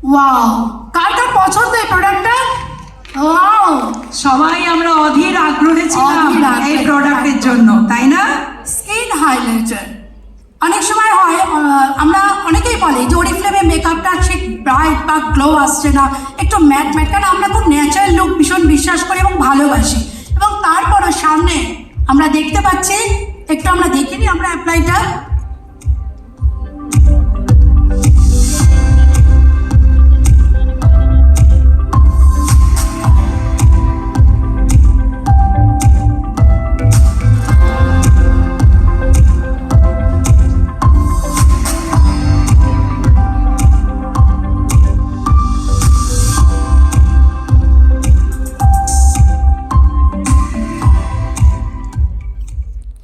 Wow, কার কার পছন্দ এই প্রোডাক্টটা? ওয়াও, সবাই আমরা অধীর আগ্রহে ছিলাম অধীর আগ্রহে, এই প্রোডাক্টের জন্য, তাই না? Skin highlighter. অনেক সময় হয় আমরা অনেকেই বলে যে ওরিফ্লেমে মেকআপটা ঠিক ব্রাইট বা গ্লো আসছে না, একটু ম্যাট ম্যাট, কারণ আমরা খুব ন্যাচারাল লুক ভীষণ বিশ্বাস করি এবং ভালোবাসি। এবং তারপরও সামনে আমরা দেখতে পাচ্ছি, একটু আমরা দেখিনি আমরা অ্যাপ্লাইটা।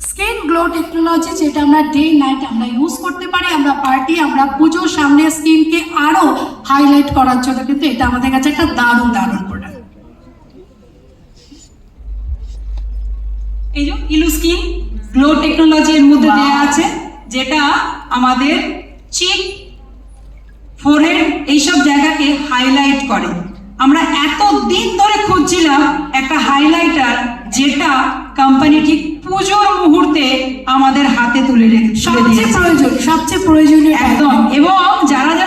স্কিন গ্লো টেকনোলজি, যেটা আমরা ডে নাইট আমরা ইউজ করতে পারি, আমরা পার্টি, আমরা পুজোর সামনে স্কিনকে আরো হাইলাইট করার জন্য কিন্তু এটা আমাদের কাছে একটা দারুণ দারুণ প্রোডাক্ট। এই যে ইলু স্কিন গ্লো টেকনোলজির মধ্যে দেয়া আছে, যেটা আমাদের চিক, ফোরহেড এইসব জায়গাকে হাইলাইট করে। আমরা এত দিন ধরে খুঁজছিলাম একটা হাইলাইটার যেটা কোম্পানি ঠিক পুজোর মুহূর্তে আমাদের হাতে তুলে সবচেয়ে প্রয়োজনীয় একদম। এবং যারা যারা